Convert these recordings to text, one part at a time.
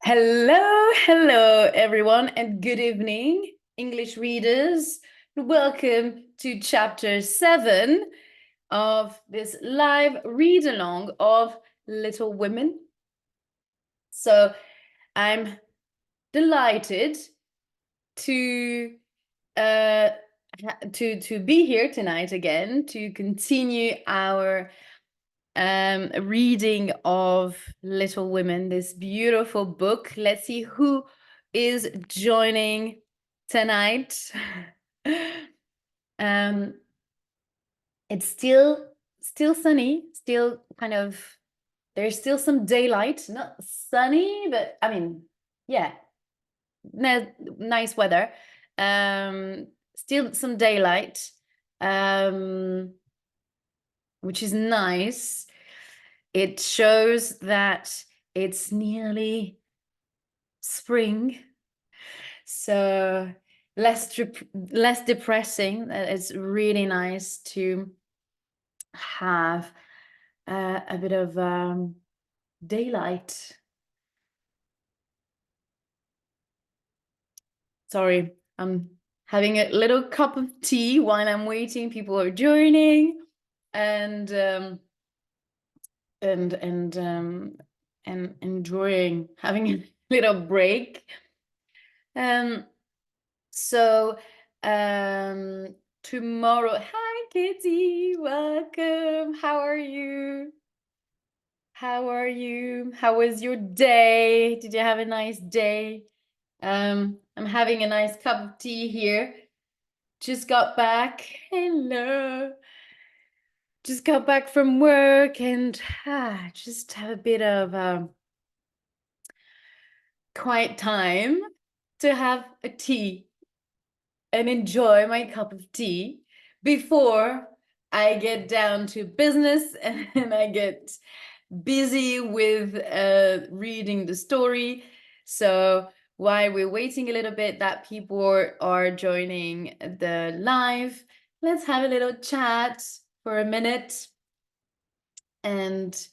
Hello, everyone, and good evening, English readers. Welcome to chapter 7 of this live read along of Little Women. So I'm delighted to uh to be here tonight again to continue our reading of Little Women, this beautiful book. Let's see who is joining tonight. um, it's still sunny, still kind of, there's still some daylight, not sunny, but I mean, yeah, nice weather. Still some daylight, um, which is nice. It shows that it's nearly spring, so less depressing. It's really nice to have a bit of daylight. Sorry, I'm having a little cup of tea while I'm waiting. People are joining, and and and um, and enjoying having a little break. Um, so tomorrow, hi Kitty, welcome. How are you? How are you? How was your day? Did you have a nice day? I'm having a nice cup of tea here. Just got back. Hello. Just got back from work and just have a bit of quiet time to have a tea and enjoy my cup of tea before I get down to business and I get busy with reading the story. So while we're waiting a little bit that people are joining the live, let's have a little chat for a minute and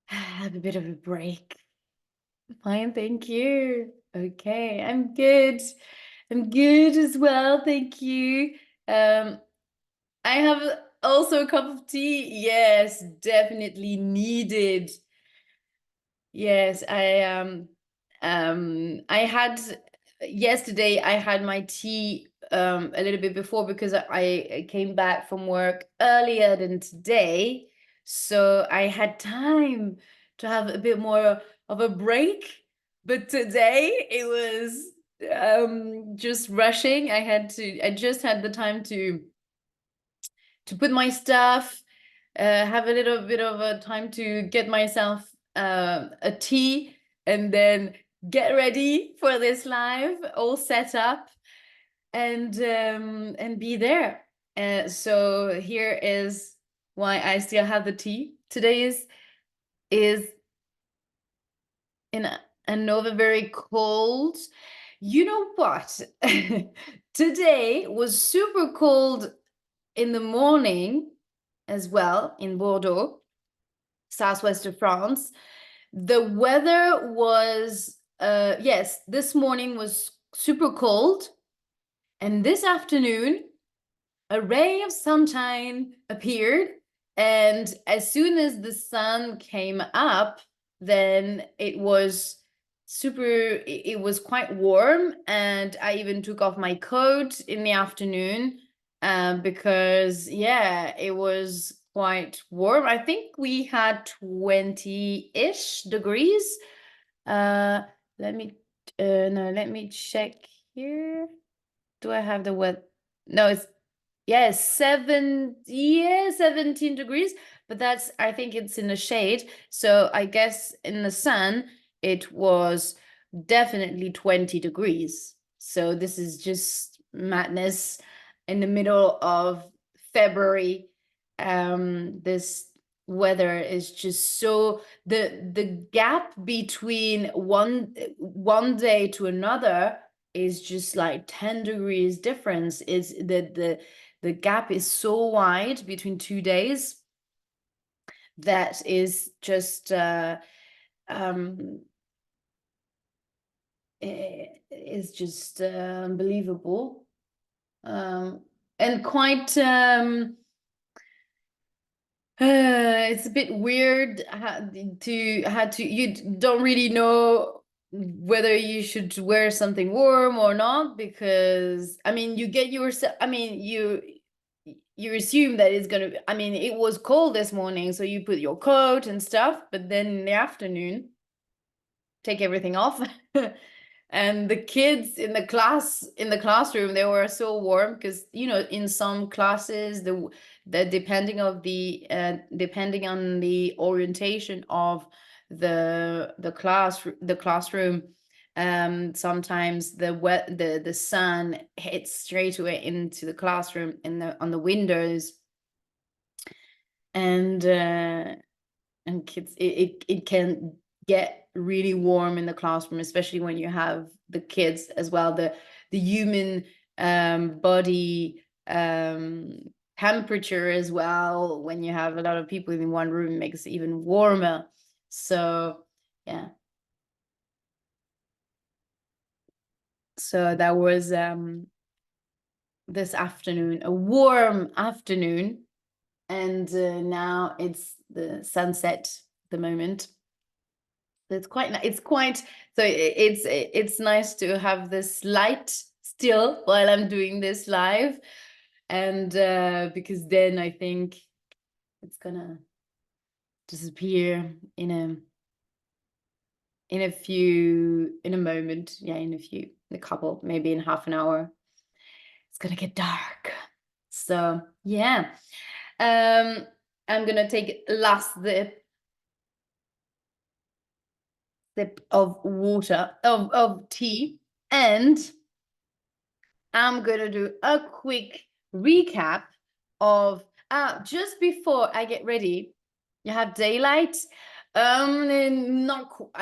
have a bit of a break. Fine, thank you. Okay, I'm good. I'm good as well, thank you. I have also a cup of tea. Yes, definitely needed. Yes, I had yesterday I had my tea a little bit before because I came back from work earlier than today. So I had time to have a bit more of a break. But today it was just rushing. I just had the time to put my stuff, have a little bit of a time to get myself a tea, and then get ready for this live, all set up, and be there. So here is why I still have the tea. Today is in Another very cold. You know what? Today was super cold in the morning as well in Bordeaux, southwest of France. The weather was, yes, this morning was super cold. And this afternoon, a ray of sunshine appeared. And as soon as the sun came up, then it was it was quite warm. And I even took off my coat in the afternoon because, yeah, it was quite warm. I think we had 20-ish degrees. Uh, let me, no, let me check here. Do I have the weather? No, it's, yes, 17 degrees, but that's, I think it's in the shade. So I guess in the sun, it was definitely 20 degrees. So this is just madness in the middle of February. This weather is just so, the gap between one day to another is just like 10 degrees difference. Is the gap is so wide between 2 days that is just is just unbelievable, and quite it's a bit weird how to you don't really know whether you should wear something warm or not, because I mean you get yourself, I mean you assume that it's gonna, I mean it was cold this morning, so you put your coat and stuff, but then in the afternoon take everything off. And the kids in the classroom, they were so warm, because you know in some classes the depending on the orientation of the classroom, sometimes the sun hits straight away into the classroom in the on the windows, and kids, it can get really warm in the classroom, especially when you have the kids as well. The human body temperature as well, when you have a lot of people in one room, makes it even warmer. So yeah, so that was this afternoon, a warm afternoon, and now it's the sunset at the moment. It's quite so it's nice to have this light still while I'm doing this live, and because then I think it's gonna disappear in a moment. Yeah, in a couple, maybe in half an hour, it's gonna get dark. So yeah, I'm gonna take a last sip of water, of tea, and I'm gonna do a quick recap of just before I get ready. You have daylight. Not quite.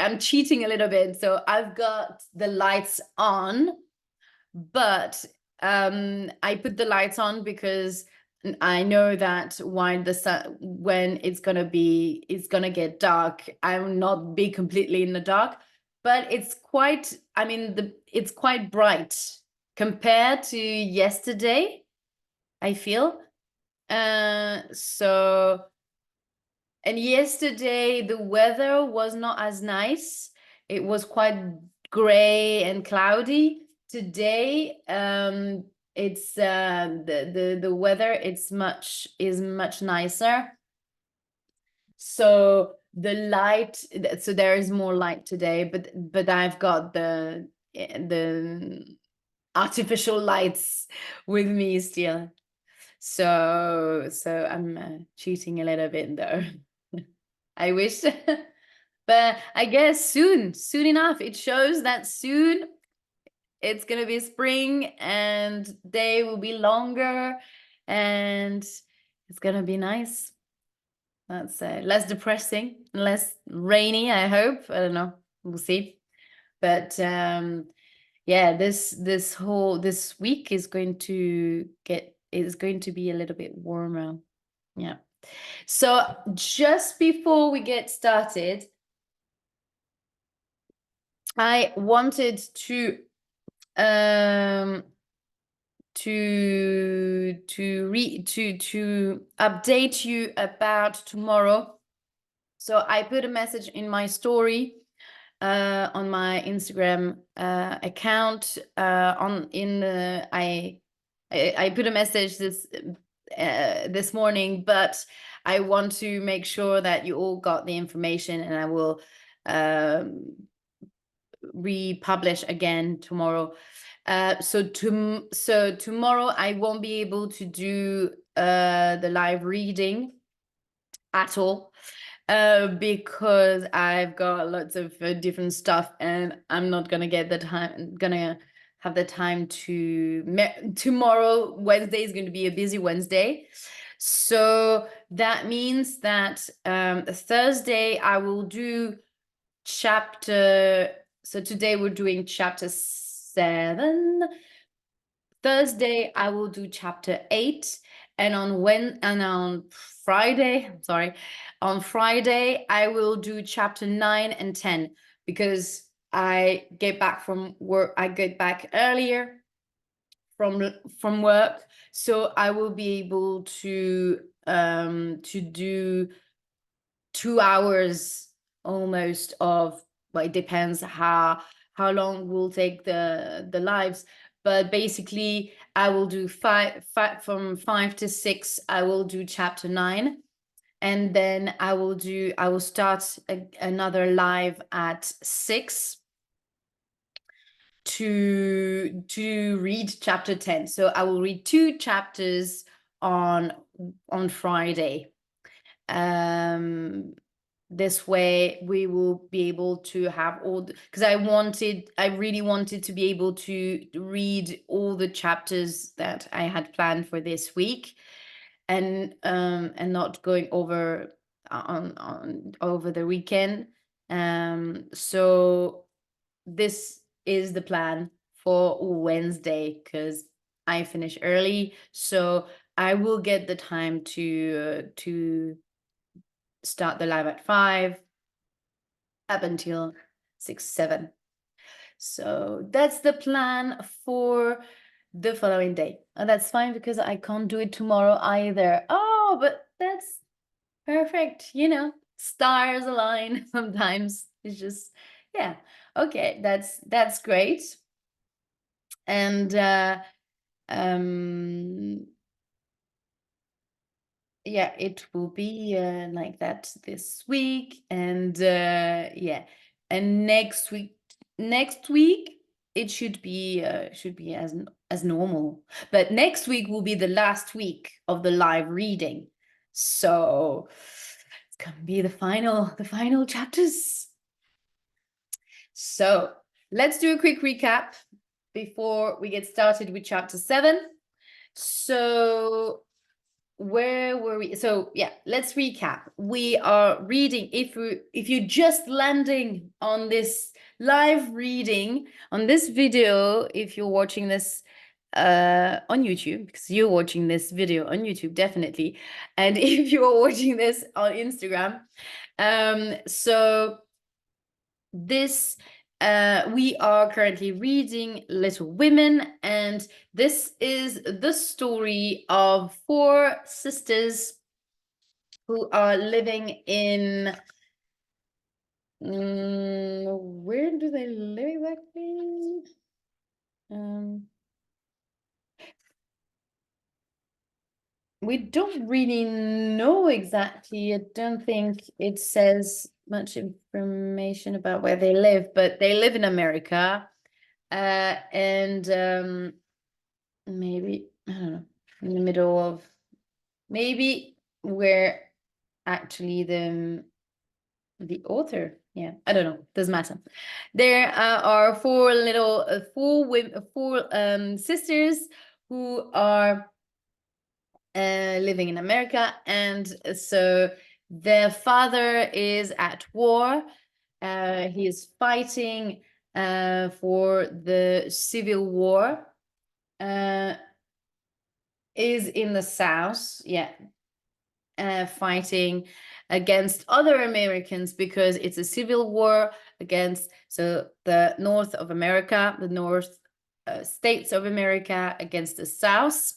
I'm cheating a little bit. So I've got the lights on, but I put the lights on because I know that when it's gonna get dark, I will not be completely in the dark, but it's quite, I mean, it's quite bright compared to yesterday, I feel. So, and yesterday the weather was not as nice. It was quite gray and cloudy. Today, it's the weather is much nicer. So so there is more light today, but I've got the artificial lights with me still. So I'm cheating a little bit though. I wish. But I guess soon enough, it shows that soon it's gonna be spring and day will be longer and it's gonna be nice. That's less depressing, less rainy, I hope. I don't know. We'll see. But yeah, this week is going to be a little bit warmer. Yeah. So just before we get started, I wanted to update you about tomorrow. So I put a message in my story on my Instagram account. I put a message this morning, but I want to make sure that you all got the information, and I will republish again tomorrow. So tomorrow I won't be able to do the live reading at all, because I've got lots of different stuff, and I'm not gonna have the time tomorrow. Wednesday is going to be a busy Wednesday, so that means that Thursday I will do chapter. So today we're doing chapter 7. Thursday I will do chapter 8, and on Friday I will do chapter 9 and 10. because I get back from work. I get back earlier from work, so I will be able to do 2 hours almost of, well, it depends how long will take the lives, but basically I will do five from 5 to 6. I will do chapter 9, and then I will start another live at 6 to read chapter 10. So I will read 2 chapters on Friday. This way we will be able to have all because I really wanted to be able to read all the chapters that I had planned for this week, and not going over on over the weekend. So this is the plan for Wednesday, because I finish early, so I will get the time to start the live at 5 up until 6, 7. So that's the plan for the following day. And that's fine because I can't do it tomorrow either. Oh, but that's perfect. Stars align sometimes. It's just, yeah. Okay, that's great. And yeah, it will be like that this week, and yeah, and next week it should be as normal, but next week will be the last week of the live reading, so it's gonna be the final chapters. So let's do a quick recap before we get started with chapter 7. So where were we? So yeah, let's recap. We are reading, if you're just landing on this live reading, on this video, if you're watching this on YouTube, because you're watching this video on YouTube, definitely, and if you're watching this on Instagram, so this we are currently reading Little Women, and this is the story of 4 sisters who are living in where do they live exactly? We don't really know exactly. I don't think it says much information about where they live, but they live in America. And maybe, I don't know, in the middle of, maybe where actually the author, yeah, I don't know, doesn't matter. There are 4 little four sisters who are living in America, and so their father is at war. He is fighting for the Civil War. Is in the South, yeah, fighting against other Americans, because it's a civil war against, so the North of America, the North states of America against the South,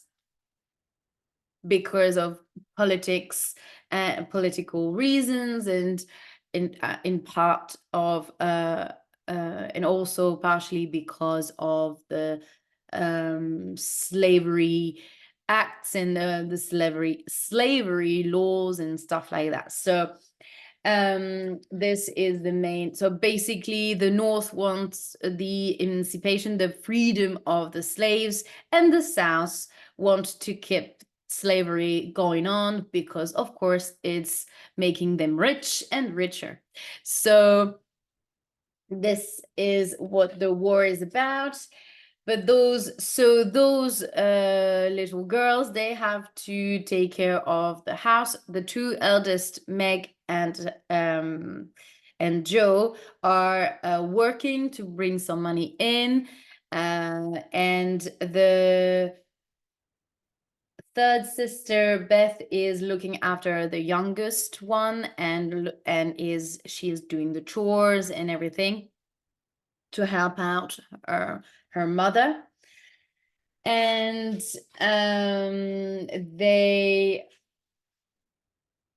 because of politics and political reasons, and in part of and also partially because of the slavery acts and the slavery laws and stuff like that. So this is the main, so basically the North wants the emancipation, the freedom of the slaves, and the South want to keep slavery going on because of course it's making them rich and richer. So this is what the war is about. But those little girls, they have to take care of the house. The 2 eldest, Meg and Joe, are working to bring some money in, and the third sister, Beth, is looking after the youngest one, and she is doing the chores and everything to help out her mother. And they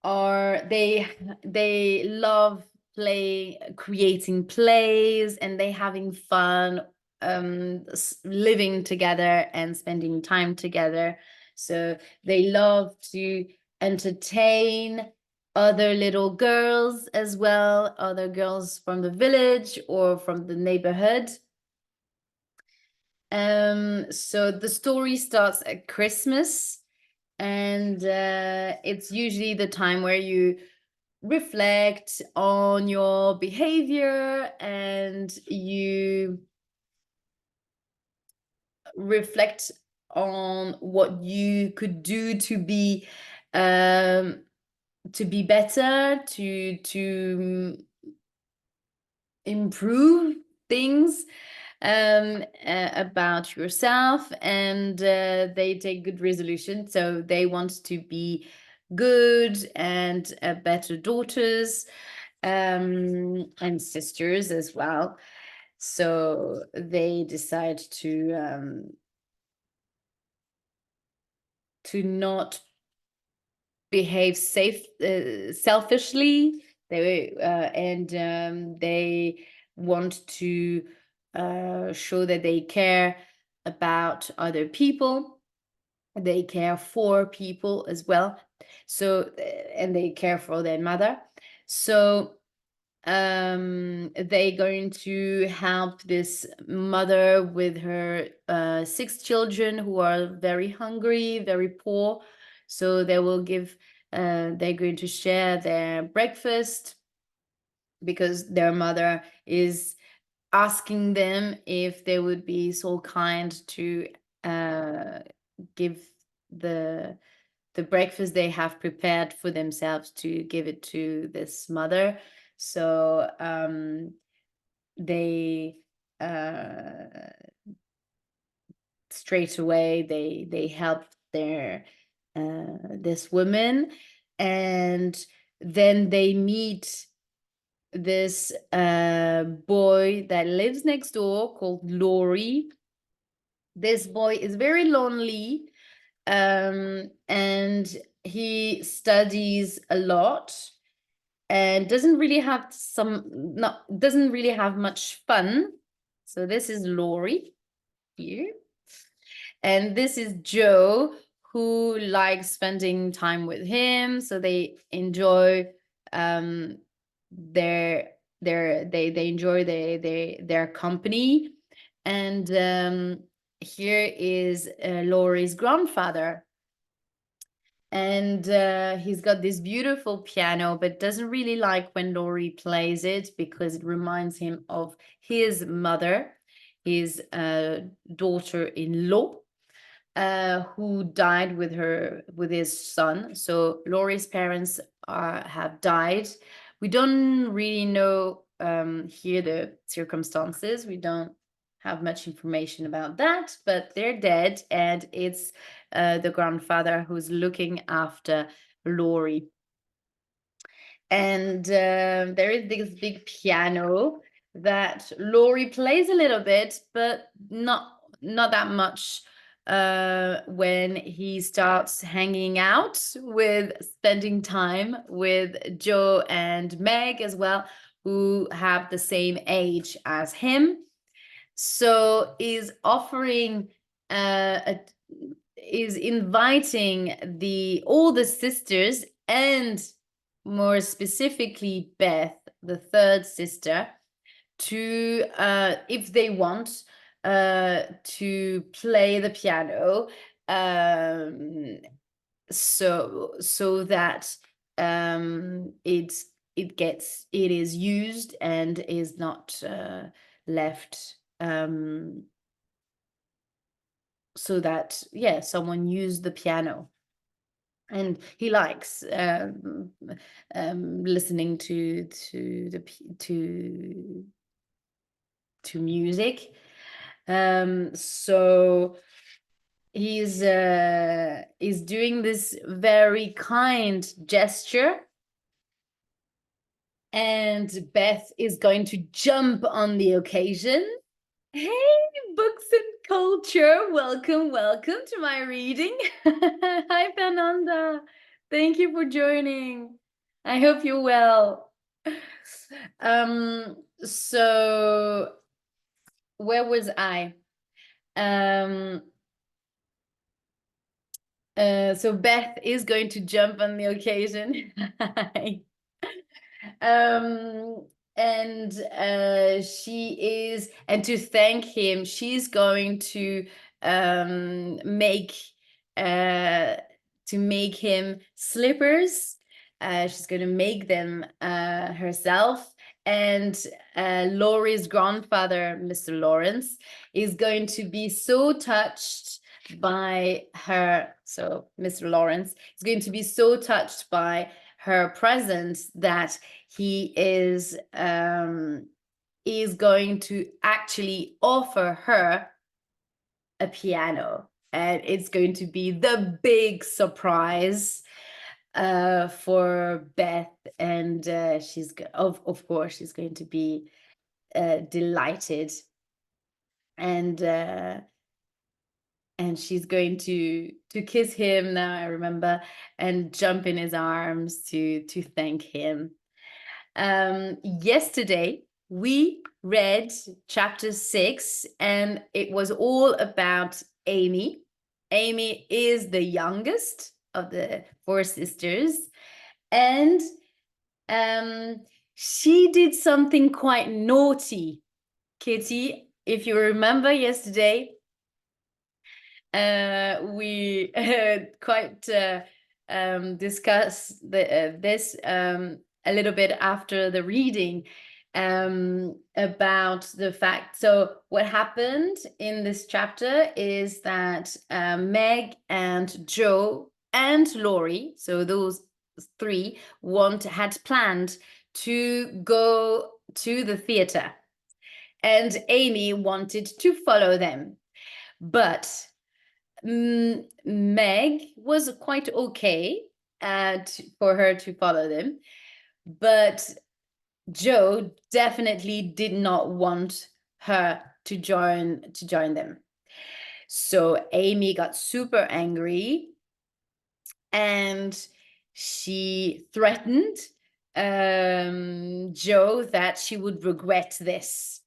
are they love creating plays, and they having fun, living together and spending time together. So they love to entertain other little girls as well, other girls from the village or from the neighborhood. So the story starts at Christmas, and it's usually the time where you reflect on your behavior, and you reflect on what you could do to be better, to improve things about yourself, and they take good resolution. So they want to be good and better daughters, and sisters as well. So they decide to not behave selfishly. They want to show that they care about other people. They care for people as well. So and they care for their mother. So they're going to help this mother with her 6 children who are very hungry, very poor. So they will give they're going to share their breakfast, because their mother is asking them if they would be so kind to give the breakfast they have prepared for themselves, to give it to this mother. So they straight away they help their this woman, and then they meet this boy that lives next door called Laurie. This boy is very lonely, and he studies a lot, and doesn't really have much fun. So this is Laurie here, and this is Joe, who likes spending time with him. So they enjoy um they enjoy their company. And here is Laurie's grandfather, and he's got this beautiful piano, but doesn't really like when Laurie plays it, because it reminds him of his mother, his daughter-in-law, who died with his son. So Laurie's parents have died. We don't really know here the circumstances. We don't have much information about that, but they're dead, and it's the grandfather who's looking after Laurie. And there is this big piano that Laurie plays a little bit, but not that much when he starts hanging out with spending time with Joe and Meg as well, who have the same age as him. So is offering is inviting all the sisters, and more specifically Beth, the third sister, to if they want to play the piano, so that it is used and is not left, so that someone used the piano. And he likes listening to music. So is doing this very kind gesture, and Beth is going to jump on the occasion. Hey, books and culture, welcome, welcome to my reading. Hi, Fernanda. Thank you for joining. I hope you're well. So where was I? So Beth is going to jump on the occasion. um and she is, and to thank him, she's going to make uh him slippers. She's going to make them herself, and Laurie's grandfather, Mr. Lawrence, is going to be so touched by her. So Mr. Lawrence is going to be so touched by her presence that he is going to actually offer her a piano, and it's going to be the big surprise for Beth, and she's of course she's going to be delighted, and she's going to kiss him, now I remember, and jump in his arms to thank him. Yesterday we read chapter 6, and it was all about Amy. Amy is the youngest of the 4 sisters, and she did something quite naughty. Kitty, if you remember yesterday, we quite discussed this a little bit after the reading, about the fact. So what happened in this chapter is that Meg and Joe and Laurie, so those 3, had planned to go to the theater, and Amy wanted to follow them, but Meg was quite okay for her to follow them, but Joe definitely did not want her to join them. So Amy got super angry, and she threatened Joe that she would regret this.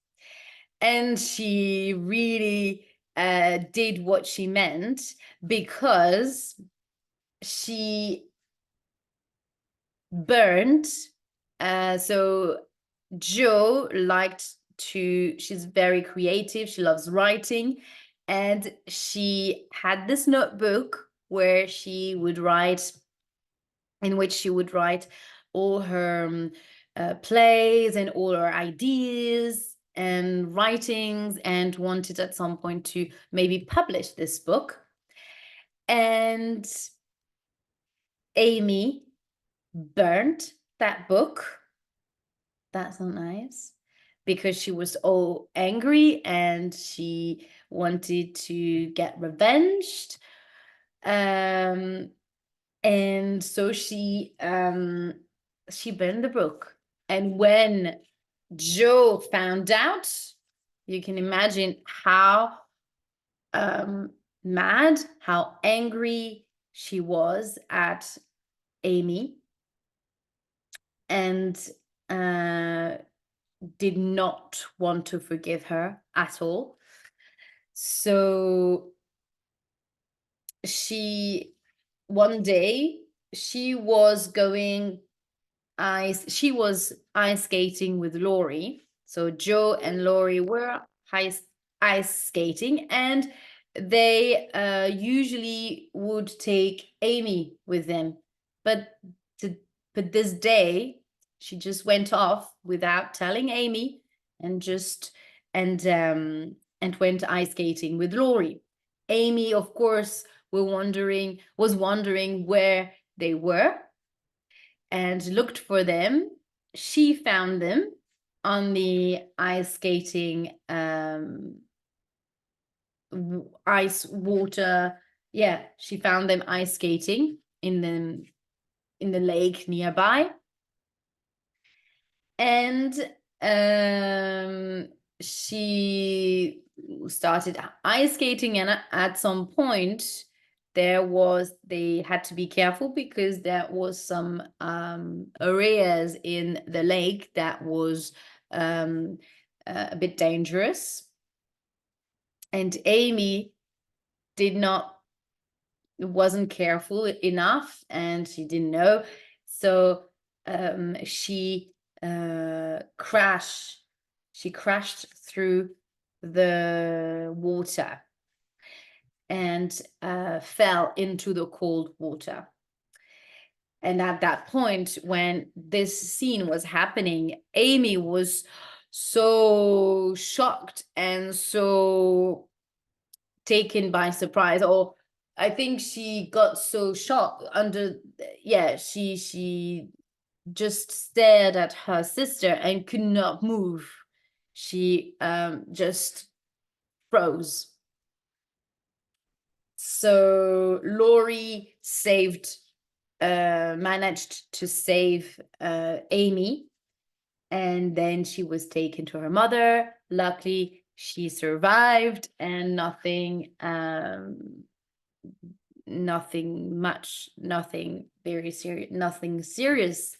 And she really did what she meant, because she burned. So Jo she's very creative, she loves writing, and she had this notebook where she would write, in which she would write all her plays and all her ideas and writings, and wanted at some point to maybe publish this book. And Amy burnt that book. That's not nice, because she was all angry and she wanted to get revenged. And so she burned the book. And when Joe found out, you can imagine how mad, how angry she was at Amy, and did not want to forgive her at all. So one day she was ice skating with Laurie. So Joe and Laurie were ice skating, and they usually would take Amy with them. But this day, she just went off without telling Amy, and went ice skating with Laurie. Amy, of course, was wondering where they were, and looked for them. She found them on the ice skating ice water yeah, she found them ice skating in the lake nearby. And she started ice skating, and at some point they had to be careful because there was some areas in the lake that was um, a bit dangerous, and Amy did not wasn't careful enough, and she didn't know, so she crashed through the water and fell into the cold water. And at that point, when this scene was happening, Amy was so shocked and so taken by surprise, or I think she got so shocked under, yeah, she just stared at her sister and could not move. She just froze. So Laurie managed to save Amy, and then she was taken to her mother. Luckily, she survived, and nothing very serious, nothing serious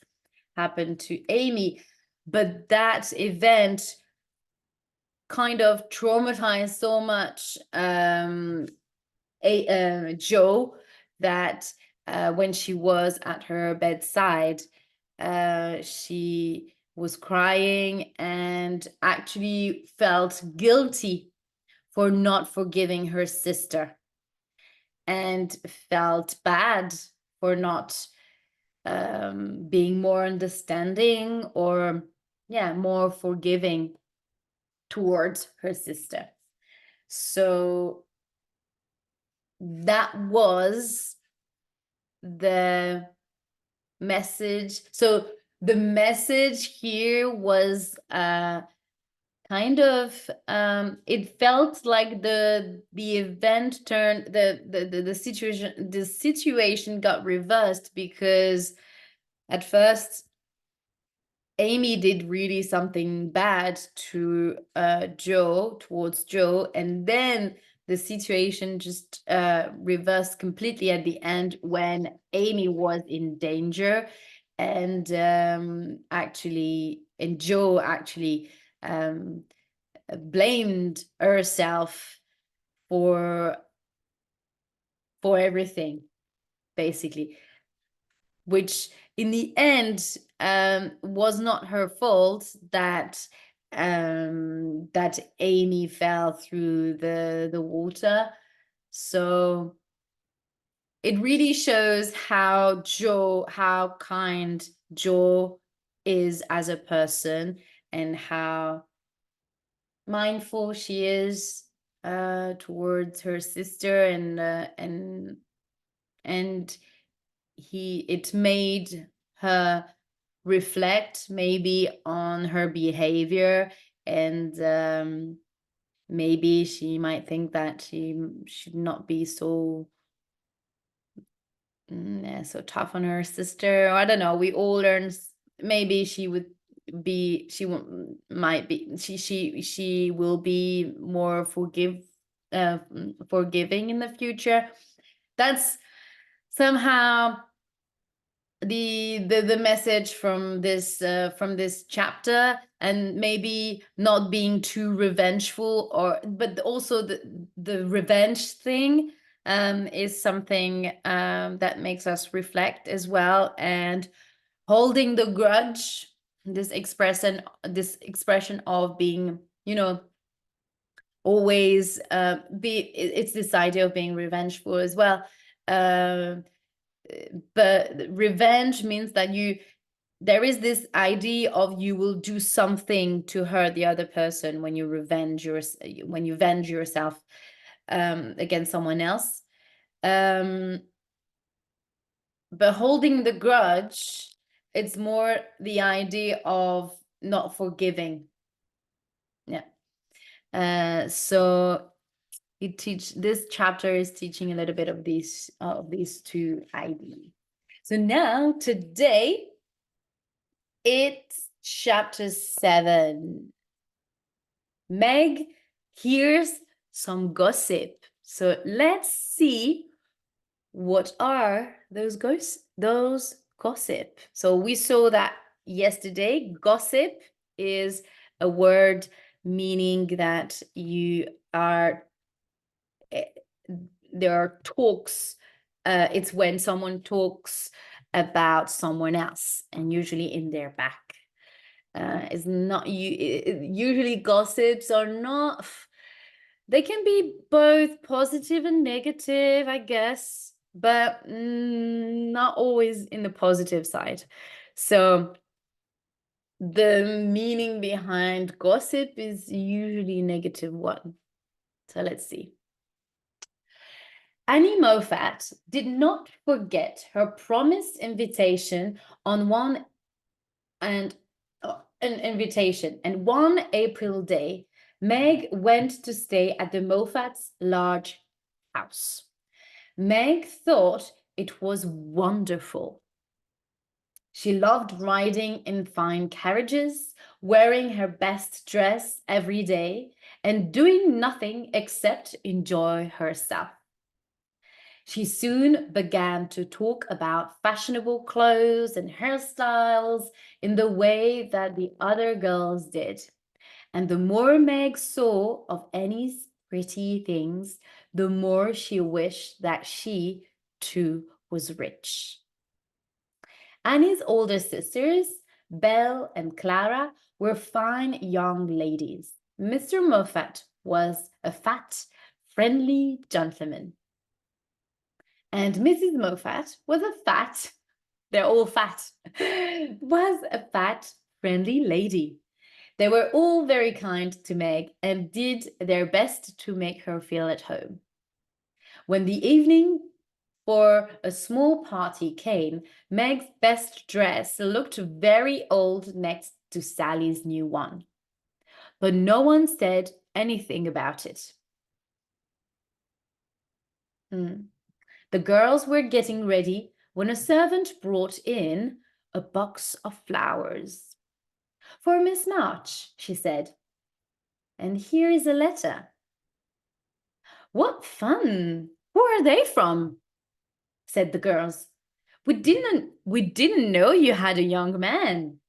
happened to Amy. But that event kind of traumatized so much Jo, that when she was at her bedside, she was crying and actually felt guilty for not forgiving her sister, and felt bad for not being more understanding, or yeah, more forgiving towards her sister. So that was the message. So the message here was kind of it felt like the event turned the situation got reversed, because at first Amy did really something bad to towards Jo, and then the situation just reversed completely at the end when Amy was in danger, and Jo actually blamed herself for everything, basically, which in the end was not her fault, that that Amy fell through the water. So it really shows how kind Jo is as a person, and how mindful she is towards her sister, and it made her reflect maybe on her behavior, and maybe she might think that she should not be so so tough on her sister. I don't know, we all learn. Maybe she would be she might be she will be more forgiving in the future. That's somehow the message from this chapter, and maybe not being too revengeful, but also the revenge thing is something that makes us reflect as well, and holding the grudge, this expression of being, always it's this idea of being revengeful as well. But revenge means that there is this idea of you will do something to hurt the other person when you venge yourself against someone else. But holding the grudge, it's more the idea of not forgiving. Yeah. So This chapter is teaching a little bit of these two ideas. So now today it's chapter 7. Meg hears some gossip. So let's see what are those gossip. So we saw that yesterday. Gossip is a word meaning that you are there are talks. It's when someone talks about someone else, and usually in their back. Is not usually gossips are not. They can be both positive and negative, I guess, but not always in the positive side. So the meaning behind gossip is usually a negative one. So let's see. Annie Moffat did not forget her promised invitation on one and an invitation. And one April day, Meg went to stay at the Moffats' large house. Meg thought it was wonderful. She loved riding in fine carriages, wearing her best dress every day, and doing nothing except enjoy herself. She soon began to talk about fashionable clothes and hairstyles in the way that the other girls did. And the more Meg saw of Annie's pretty things, the more she wished that she too was rich. Annie's older sisters, Belle and Clara, were fine young ladies. Mr. Moffat was a fat, friendly gentleman. And Mrs. Moffat was a fat, they're all fat, was a fat, friendly lady. They were all very kind to Meg and did their best to make her feel at home. When the evening for a small party came, Meg's best dress looked very old next to Sally's new one. But no one said anything about it. The girls were getting ready when a servant brought in a box of flowers. "For Miss March," she said. "And here is a letter." "What fun! Who are they from?" said the girls. We didn't know you had a young man."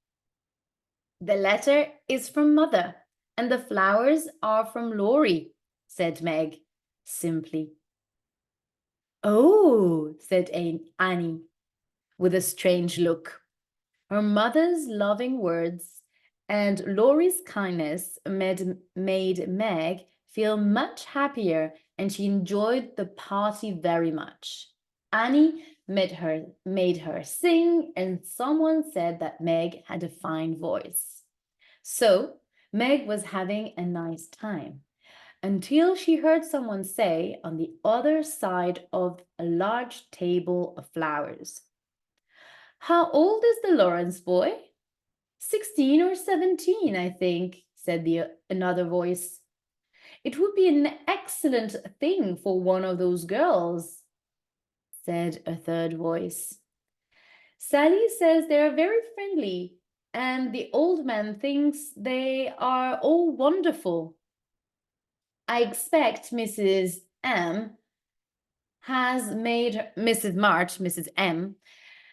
"The letter is from Mother, and the flowers are from Laurie," said Meg, simply. "Oh," said Annie, with a strange look. Her mother's loving words and Laurie's kindness made Meg feel much happier, and she enjoyed the party very much. Annie made her sing, and someone said that Meg had a fine voice. So Meg was having a nice time until she heard someone say on the other side of a large table of flowers, "How old is the Lawrence boy?" 16 or 17, I think, said another voice. "It would be an excellent thing for one of those girls," said a third voice. "Sally says they are very friendly, and the old man thinks they are all wonderful. I expect Mrs. M has made Mrs. March, Mrs. M.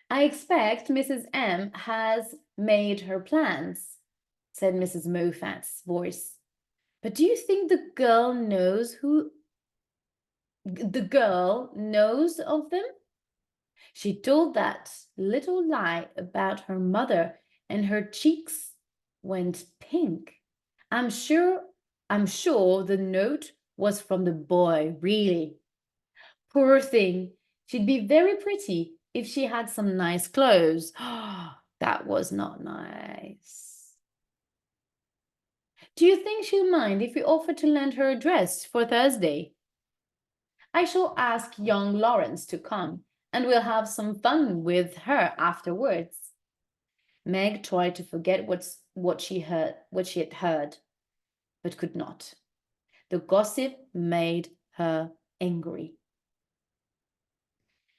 I expect Mrs. M has made her plans," said Mrs. Moffat's voice. "But do you think the girl knows of them? She told that little lie about her mother, and her cheeks went pink. I'm sure the note was from the boy, really. Poor thing. She'd be very pretty if she had some nice clothes." That was not nice. "Do you think she'll mind if we offer to lend her a dress for Thursday?" "I shall ask young Lawrence to come, and we'll have some fun with her afterwards." Meg tried to forget what she had heard, but could not. The gossip made her angry.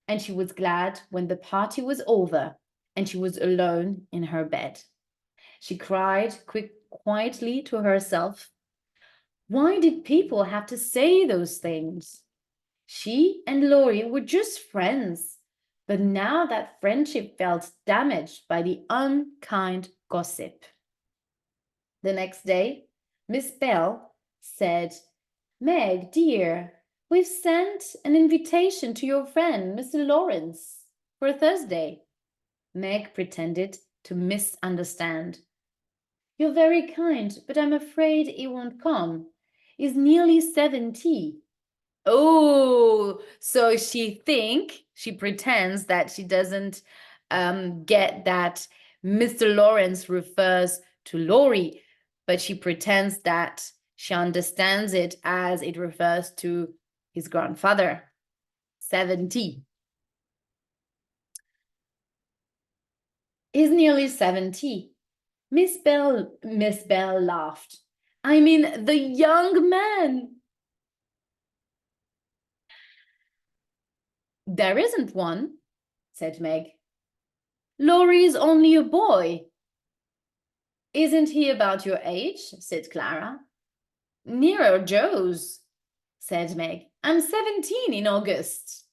And she was glad when the party was over and she was alone in her bed. She cried quietly to herself. Why did people have to say those things? She and Laurie were just friends, but now that friendship felt damaged by the unkind gossip. The next day, Miss Bell said, Meg, dear, we've sent an invitation to your friend, Mr. Lawrence, for Thursday. Meg pretended to misunderstand. You're very kind, but I'm afraid he won't come. He's nearly 70. Oh, so she pretends that she doesn't get that Mr. Lawrence refers to Laurie, but she pretends that she understands it as it refers to his grandfather, 70. He's nearly 70. Miss Bell laughed. I mean, the young man. There isn't one, said Meg. Laurie's only a boy. Isn't he about your age? Said Clara. Nearer Joe's, said Meg. I'm 17 in August.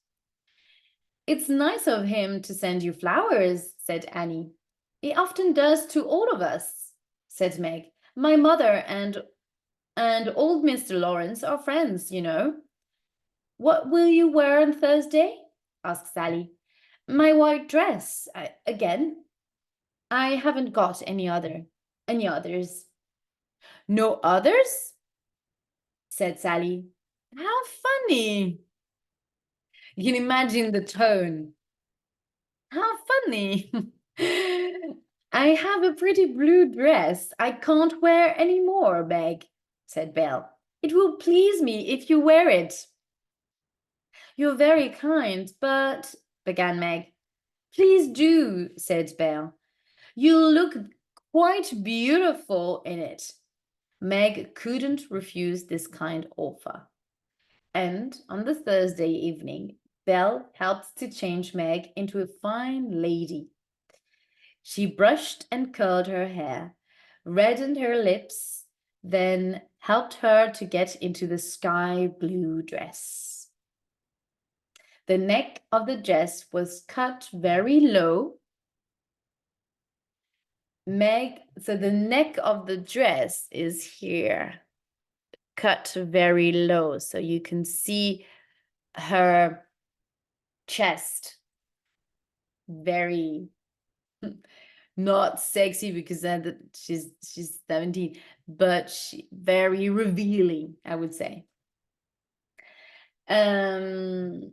It's nice of him to send you flowers, said Annie. He often does to all of us, said Meg. My mother and old Mr. Lawrence are friends, you know. What will you wear on Thursday? Asked Sally. My white dress, again. I haven't got any others. No others? Said Sally. How funny. You can imagine the tone. How funny. I have a pretty blue dress I can't wear any more, Meg, said Belle. It will please me if you wear it. You're very kind, but, began Meg. Please do, said Belle. You'll look quite beautiful in it. Meg couldn't refuse this kind offer. And on the Thursday evening, Belle helped to change Meg into a fine lady. She brushed and curled her hair, reddened her lips, then helped her to get into the sky blue dress. The neck of the dress was cut very low. So the neck of the dress is here, cut very low, so you can see her chest. Very not sexy because she's 17, but very revealing, I would say. The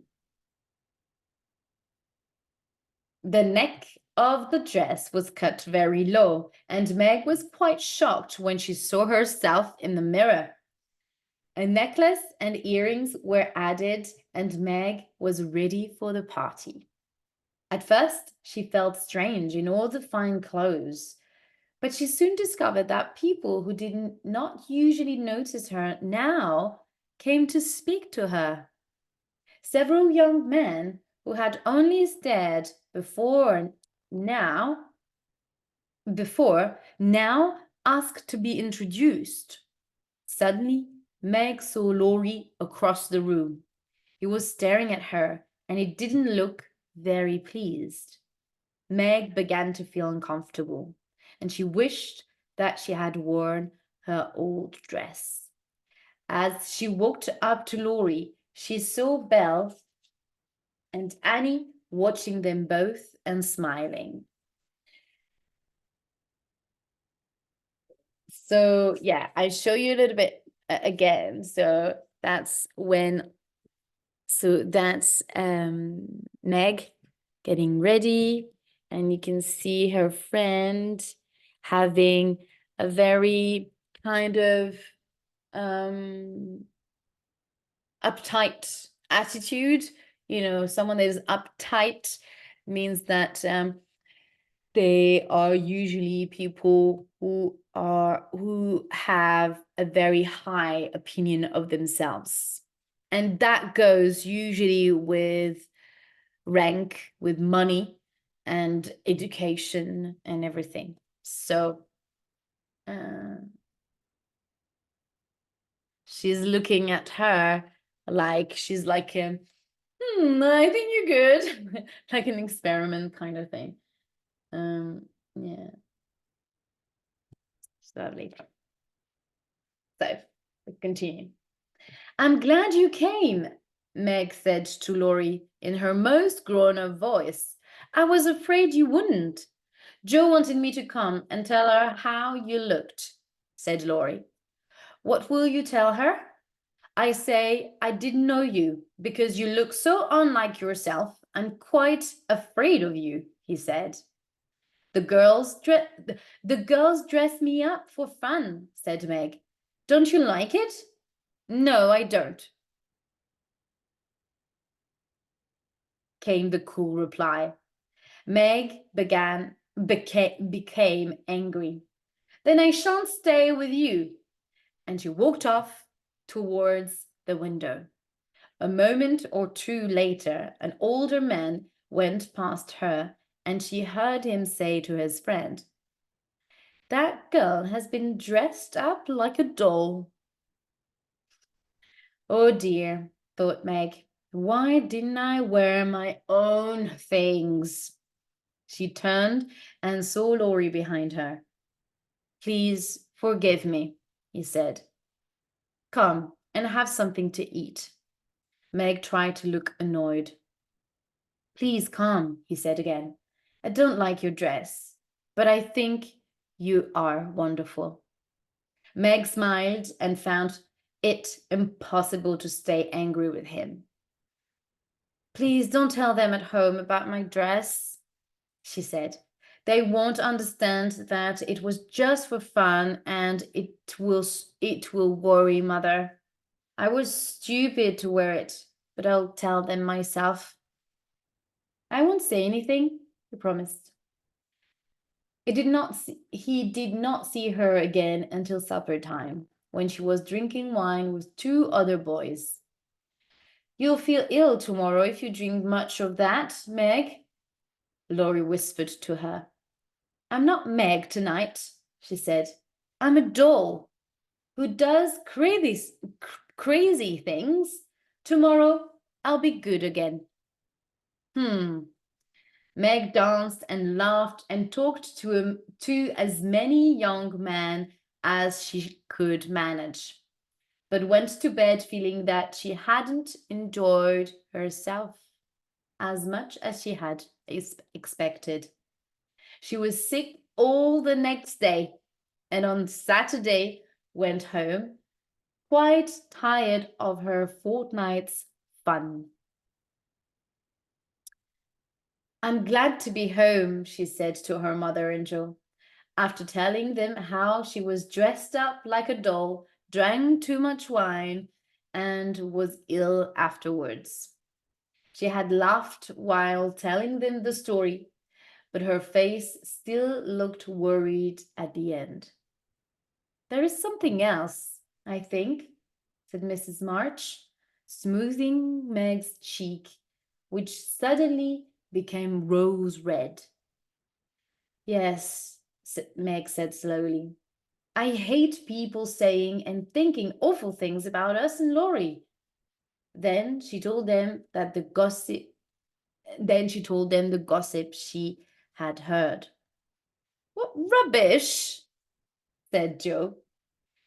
neck of the dress was cut very low, and Meg was quite shocked when she saw herself in the mirror. A necklace and earrings were added, and Meg was ready for the party. At first, she felt strange in all the fine clothes, but she soon discovered that people who did not usually notice her now came to speak to her. Several young men who had only stared before now asked to be introduced. Suddenly, Meg saw Laurie across the room. He was staring at her, and he didn't look very pleased. Meg began to feel uncomfortable, and she wished that she had worn her old dress. As she walked up to Laurie, she saw Belle and Annie watching them both and smiling. So yeah, I show you a little bit again. So that's Meg getting ready, and you can see her friend having a very kind of uptight attitude. You know, someone that is uptight means that they are usually people who have a very high opinion of themselves. And that goes usually with rank, with money and education and everything. So uh, she's looking at her like she's like, I think you're good, like an experiment kind of thing. Yeah, it's lovely. So we continue. I'm glad you came, Meg said to Laurie in her most grown-up voice. I was afraid you wouldn't. Jo wanted me to come and tell her how you looked, said Laurie. What will you tell her? I say I didn't know you because you look so unlike yourself. I'm quite afraid of you, he said. The girls dre- the girls dress me up for fun, said Meg. Don't you like it? No, I don't, came the cool reply. Meg became angry. Then I shan't stay with you. And she walked off towards the window. A moment or two later, an older man went past her, and she heard him say to his friend, that girl has been dressed up like a doll. Oh dear, thought Meg. Why didn't I wear my own things? She turned and saw Laurie behind her. Please forgive me, he said. Come and have something to eat. Meg tried to look annoyed. Please come, he said again. I don't like your dress, but I think you are wonderful. Meg smiled and found it impossible to stay angry with him. Please don't tell them at home about my dress, she said. They won't understand that it was just for fun and it will worry Mother. I was stupid to wear it, but I'll tell them myself. I won't say anything, he promised. He did not see her again until supper time, when she was drinking wine with two other boys. You'll feel ill tomorrow if you drink much of that, Meg, Laurie whispered to her. I'm not Meg tonight, she said. I'm a doll who does crazy things. Tomorrow I'll be good again. Meg danced and laughed and talked to as many young men as she could manage, but went to bed feeling that she hadn't enjoyed herself as much as she had expected. She was sick all the next day, and on Saturday went home quite tired of her fortnight's fun. I'm glad to be home, she said to her mother and Jo, after telling them how she was dressed up like a doll, drank too much wine, and was ill afterwards. She had laughed while telling them the story, but her face still looked worried at the end. There is something else, I think, said Mrs. March, smoothing Meg's cheek, which suddenly became rose red. Yes, Meg said slowly. I hate people saying and thinking awful things about us and Laurie. Then she told them that the gossip then she told them the gossip she had heard. What rubbish, said Jo.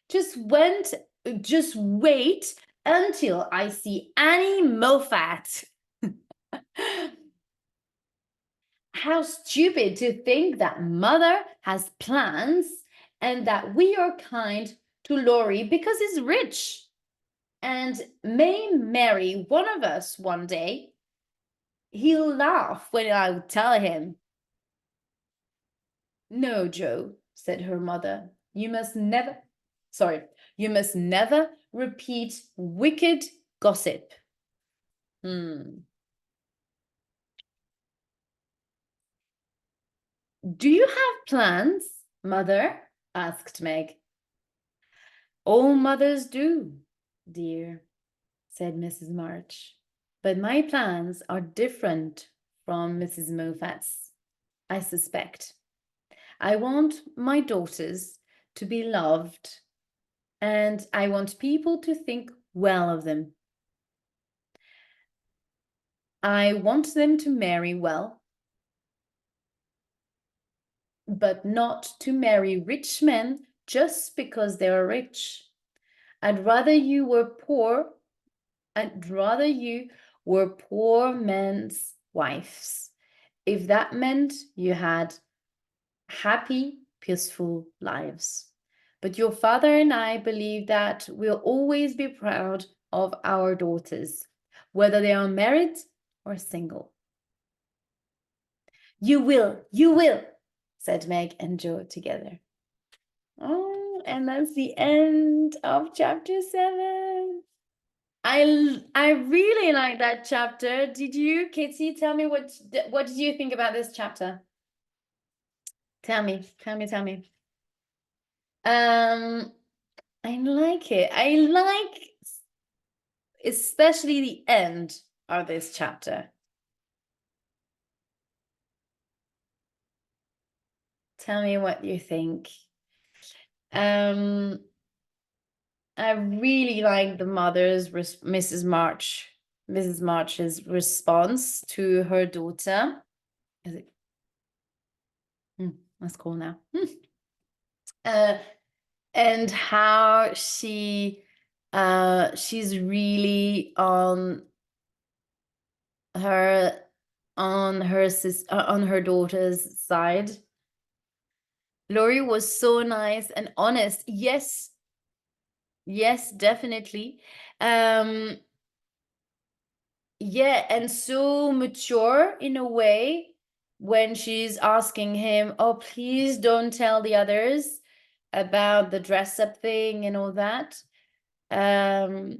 Just went just wait until I see Annie Moffat. How stupid to think that Mother has plans and that we are kind to Laurie because he's rich and may marry one of us one day. He'll laugh when I tell him. No, Jo, said her mother. You must never repeat wicked gossip. Do you have plans, Mother? Asked Meg. All mothers do, dear, said Mrs. March. But my plans are different from Mrs. Moffat's, I suspect. I want my daughters to be loved, and I want people to think well of them. I want them to marry well, but not to marry rich men just because they are rich. I'd rather you were poor. I'd rather you were poor men's wives, if that meant you had happy, peaceful lives. But your father and I believe that we'll always be proud of our daughters, whether they are married or single. You will, said Meg and Joe together. Oh, and that's the end of chapter 7. I really like that chapter. Did you, Katie? Tell me what did you think about this chapter? Tell me. I like it. I like especially the end of this chapter. Tell me what you think. I really like the mother's Mrs. March's response to her daughter. Is it? That's cool now. And how she's really on her daughter's side. Laurie was so nice and honest. Yes, definitely. Yeah, and so mature in a way when she's asking him, oh, please don't tell the others about the dress-up thing and all that. And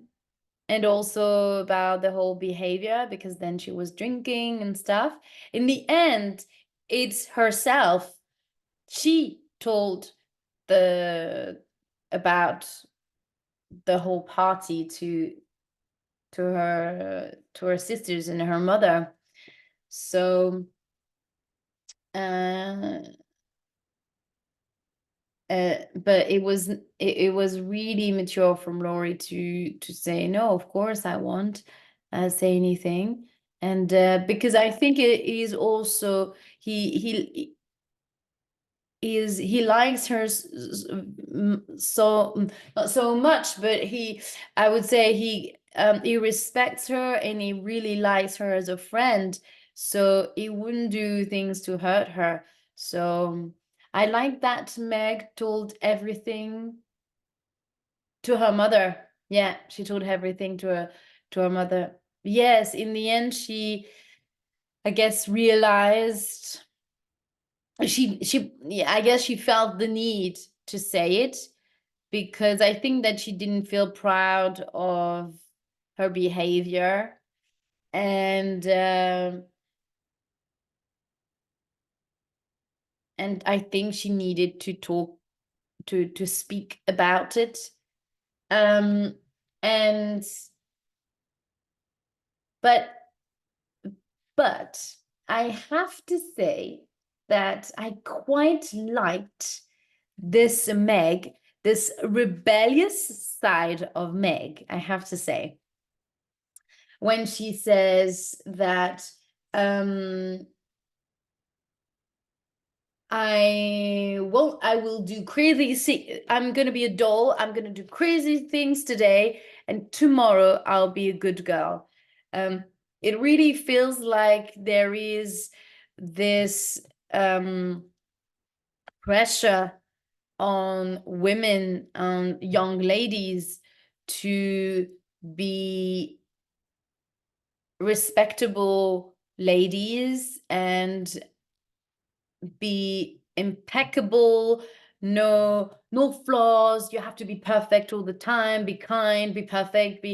also about the whole behavior, because then she was drinking and stuff. In the end, it's herself. She told about the whole party to her sisters and her mother. So but it was really mature from Laurie to say, no, of course I won't say anything. And because I think it is also he likes her so not so much, but I would say he respects her and he really likes her as a friend, so he wouldn't do things to hurt her. So I like that Meg told everything to her mother. Yeah, she told everything to her mother. Yes, in the end, she, I guess, realized yeah, I guess she felt the need to say it, because I think that she didn't feel proud of her behavior, and I think she needed to talk to speak about it. And but I have to say that I quite liked this Meg, this rebellious side of Meg, I have to say, when she says that I will do crazy. I'm gonna be a doll. I'm gonna do crazy things today, and tomorrow I'll be a good girl. It really feels like there is this pressure on women, on young ladies, to be respectable ladies and be impeccable, no flaws. You have to be perfect all the time, be kind, be perfect,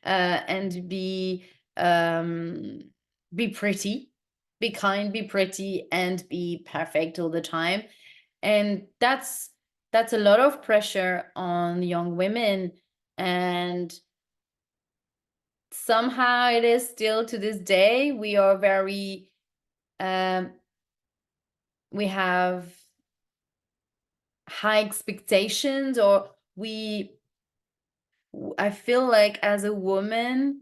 and be pretty, be kind, be pretty, and be perfect all the time. And that's a lot of pressure on young women. And somehow it is still to this day. We are very, we have high expectations, or I feel like as a woman,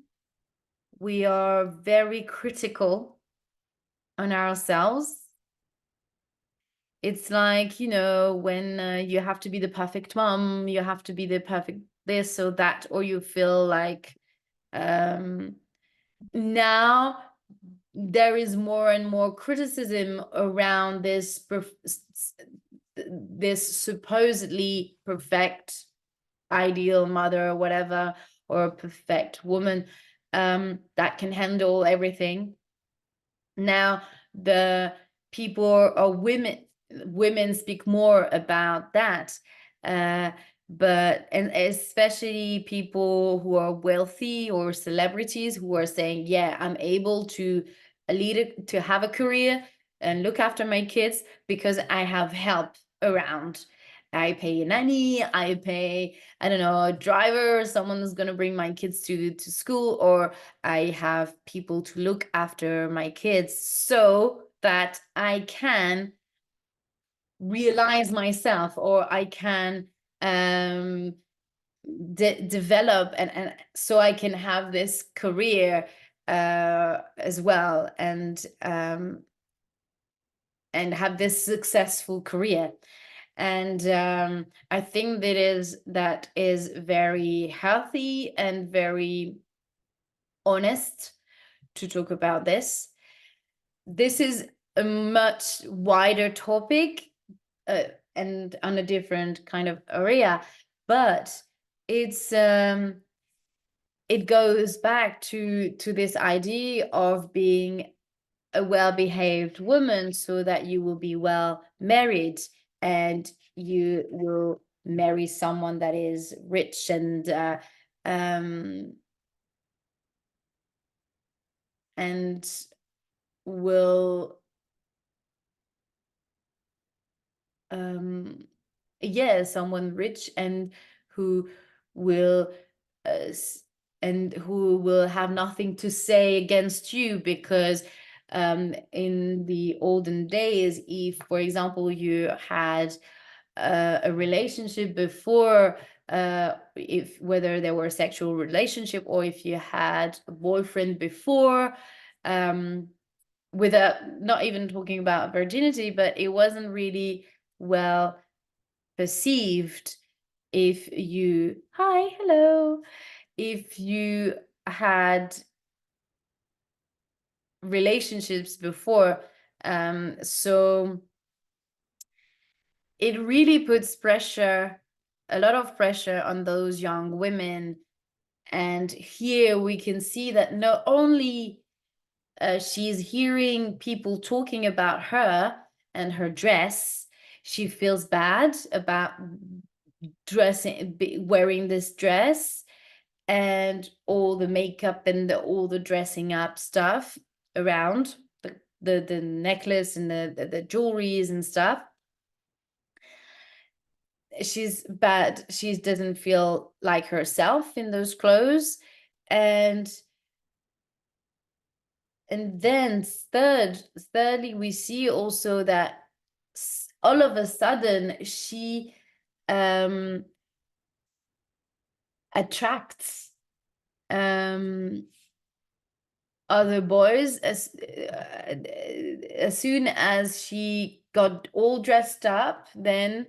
we are very critical on ourselves. It's like, when you have to be the perfect mom, you have to be the perfect this or that, or you feel like now there is more and more criticism around this supposedly perfect ideal mother or whatever, or a perfect woman that can handle everything. Now the people or women speak more about that, and especially people who are wealthy or celebrities who are saying, yeah, I'm able to to have a career and look after my kids because I have help around. I pay a nanny, I pay, I don't know, a driver, someone who's going to bring my kids to school, or I have people to look after my kids so that I can realize myself, or I can develop, and so I can have this career as well, and have this successful career. And I think that is very healthy and very honest to talk about this. This is a much wider topic, and on a different kind of area, but it goes back to this idea of being a well-behaved woman so that you will be well married, and you will marry someone that is rich um, and will yeah, someone rich, and who will who will have nothing to say against you, because in the olden days, if for example you had a relationship before, if whether there were a sexual relationship, or if you had a boyfriend before, without, not even talking about virginity, but it wasn't really well perceived if you, hi, hello, if you had relationships before. So it really puts pressure, a lot of pressure on those young women. And here we can see that not only she's hearing people talking about her and her dress, she feels bad about wearing this dress, and all the makeup and all the dressing up stuff around the necklace and the jewelries and stuff. She's bad. She doesn't feel like herself in those clothes. And then thirdly, we see also that all of a sudden she attracts other boys as soon as she got all dressed up. Then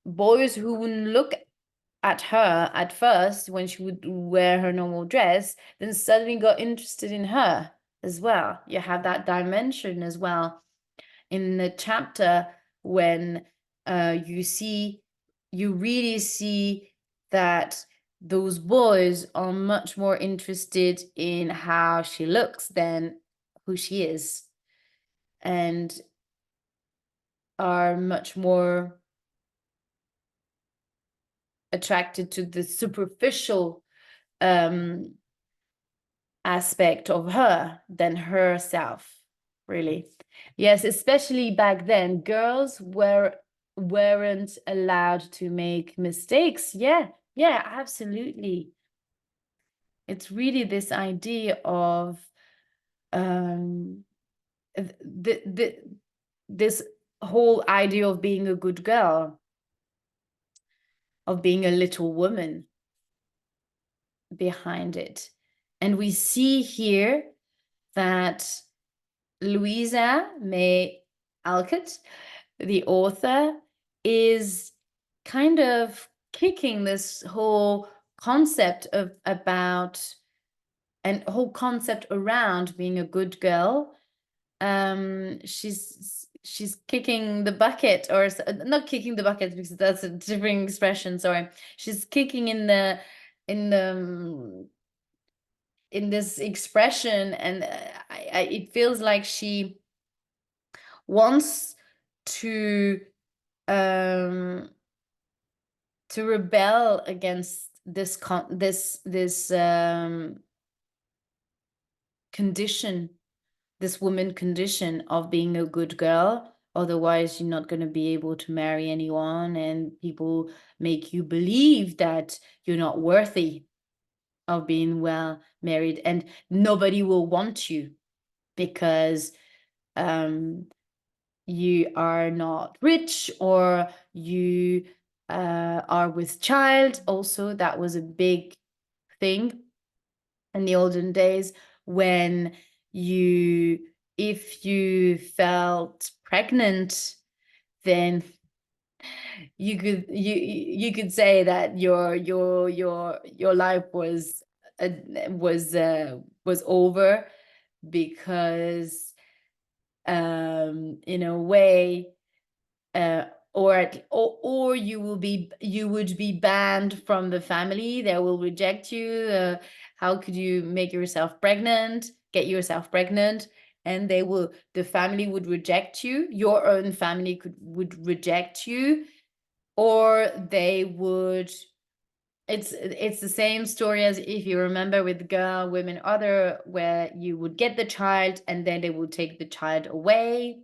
boys who wouldn't look at her at first when she would wear her normal dress, then suddenly got interested in her as well. You have that dimension as well in the chapter, when you really see that those boys are much more interested in how she looks than who she is, and are much more attracted to the superficial aspect of her than herself, really. Yes, especially back then, girls weren't allowed to make mistakes. Yeah, absolutely. it's really this idea of um, this whole idea of being a good girl, of being a little woman behind it. And we see here that Louisa May Alcott, the author, is kind of kicking this whole concept of about and whole concept around being a good girl. She's kicking the bucket, or not kicking the bucket because that's a different expression. Sorry, she's kicking in the in this expression, and it feels like she wants to um rebel against this condition, this woman condition of being a good girl. Otherwise, you're not going to be able to marry anyone, and people make you believe that you're not worthy of being well married, and nobody will want you because um, you are not rich, or you are with child. Also, that was a big thing in the olden days, when you if you felt pregnant, then you could say that your life uh, was over, because in a way, uh, or you would be banned from the family. They will reject you. How could you get yourself pregnant, and the family would reject you. Your own family would reject you, or they would. It's the same story as, if you remember, with Girl, Women, Other, where you would get the child and then they would take the child away.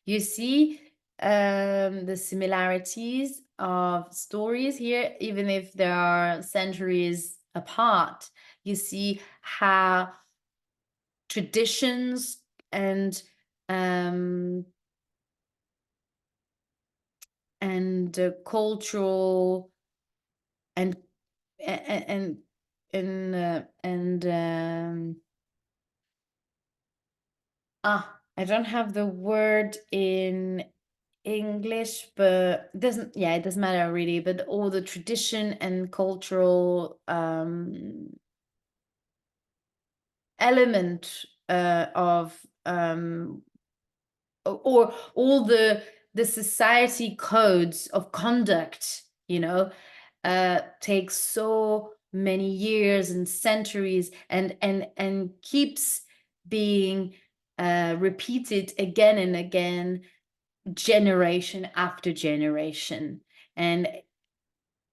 You see the similarities of stories here, even if there are centuries apart. You see how traditions and um, cultural and and I don't have the word in English, but it doesn't matter really. But all the tradition and cultural element of or all the society codes of conduct, takes so many years and centuries, and keeps being repeated again and again, generation after generation. And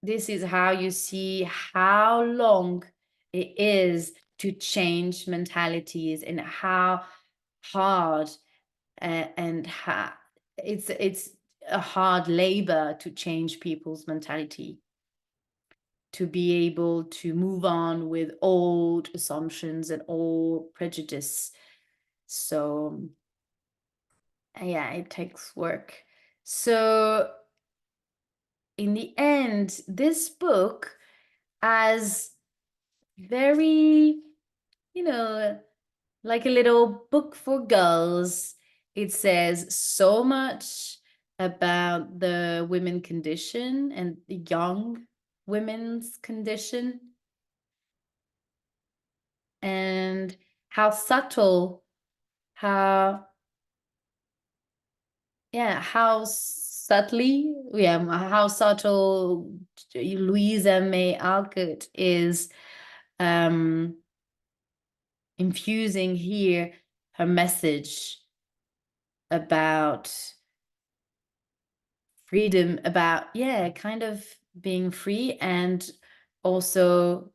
this is how you see how long it is to change mentalities, and how hard and it's a hard labor to change people's mentality, to be able to move on with old assumptions and old prejudice. So yeah, it takes work. So in the end, this book, as very, like a little book for girls, it says so much about the women condition and the young women's condition, and how subtle, how how subtly, how subtle Louisa May Alcott is um infusing here her message about freedom, about kind of being free, and also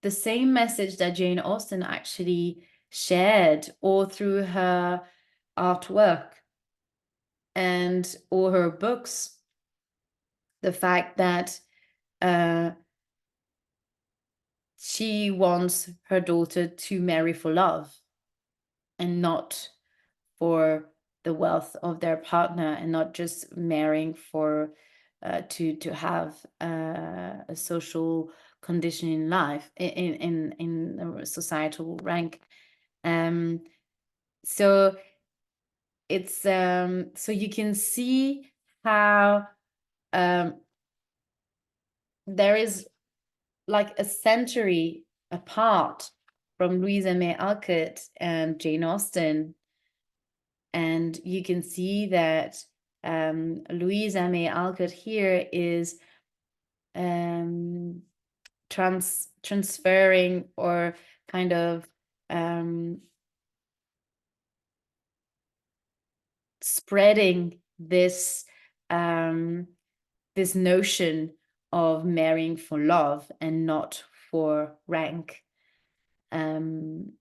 the same message that Jane Austen actually shared all through her artwork and all her books. The fact that she wants her daughter to marry for love and not for the wealth of their partner, and not just marrying for to have a social condition in life, in a societal rank. Um, so it's so you can see how um, there is like a century apart from Louisa May Alcott and Jane Austen. And you can see that Louisa May Alcott here is um, transferring, or kind of spreading this this notion of marrying for love and not for rank. And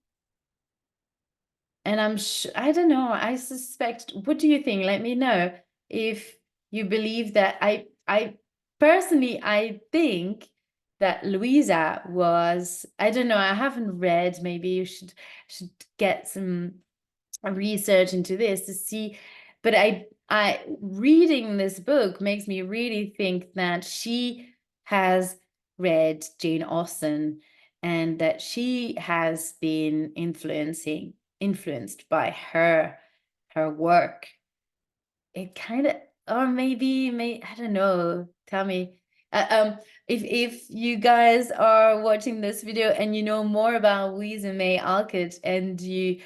I don't know, I suspect, what do you think? Let me know if you believe that. I personally, I think that Louisa was, I don't know, I haven't read, maybe you should get some research into this to see, but I reading this book makes me really think that she has read Jane Austen, and that she has been influenced by her work. It kind of, or maybe I don't know, tell me if you guys are watching this video and you know more about Louisa May Alcott, and you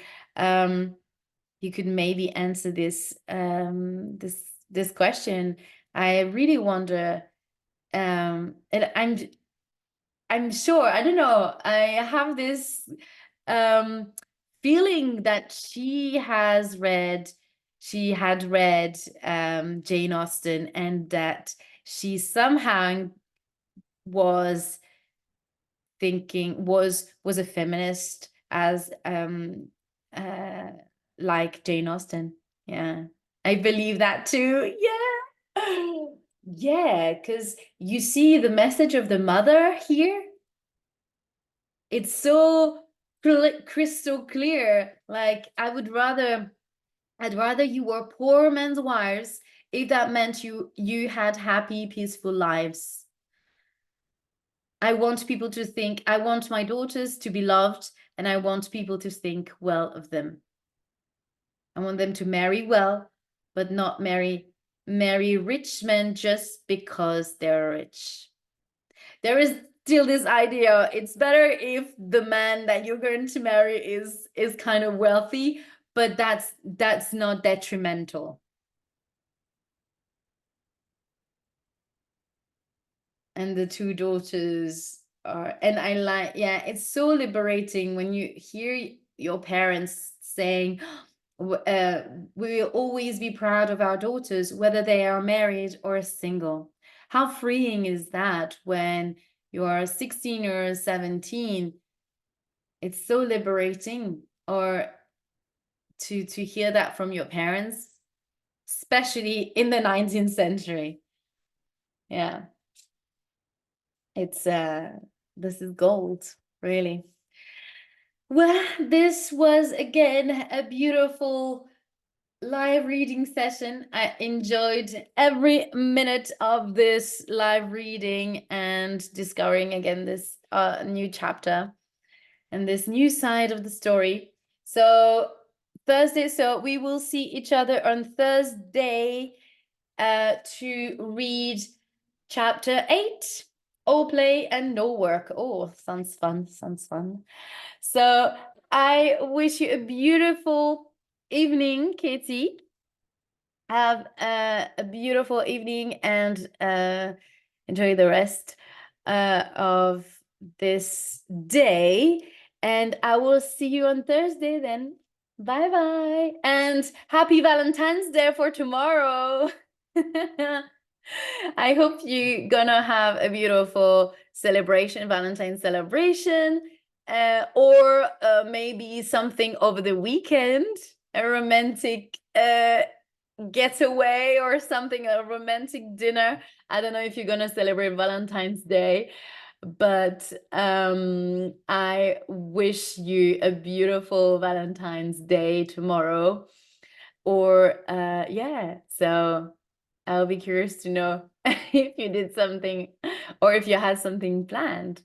could maybe answer this this question. I really wonder, and I'm sure, I don't know, I have this feeling that she had read Jane Austen, and that she somehow was thinking, was a feminist, as uh like Jane Austen. Yeah, I believe that too. Yeah. Yeah, because you see the message of the mother here, it's so crystal clear. Like, I'd rather you were poor men's wives, if that meant you had happy, peaceful lives. I want people to think, I want my daughters to be loved, and I want people to think well of them. I want them to marry well, but not marry rich men just because they're rich. There is still this idea, it's better if the man that you're going to marry is kind of wealthy, but that's not detrimental. And the two daughters are, and I like, yeah, it's so liberating when you hear your parents saying, we will always be proud of our daughters, whether they are married or single. How freeing is that when you are 16 or 17? It's so liberating, or to hear that from your parents, especially in the 19th century. Yeah, it's this is gold, really. Well, this was again a beautiful live reading session. I enjoyed every minute of this live reading and discovering again this new chapter and this new side of the story. So Thursday, so we will see each other on Thursday to read chapter 8, all play and no work. Oh, sounds fun, sounds fun. So I wish you a beautiful evening, Katie. Have a beautiful evening, and enjoy the rest of this day. And I will see you on Thursday then. Bye bye. And happy Valentine's Day for tomorrow. I hope you're gonna have a beautiful celebration, Valentine's celebration, or maybe something over the weekend, a romantic getaway or something, a romantic dinner. I don't know if you're gonna celebrate Valentine's Day, But I wish you a beautiful Valentine's Day tomorrow. Or yeah, so I'll be curious to know if you did something or if you had something planned.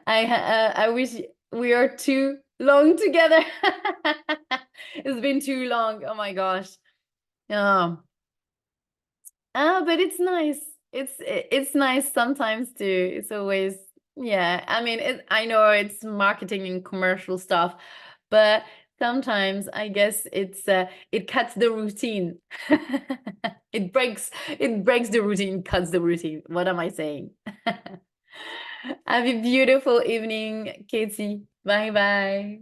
I wish we are too long together. It's been too long. Oh my gosh. Oh. But it's nice. It's nice sometimes too. It's always, yeah. I mean, I know it's marketing and commercial stuff, but sometimes I guess it cuts the routine. It breaks the routine, cuts the routine. What am I saying? Have a beautiful evening, Katie. Bye bye.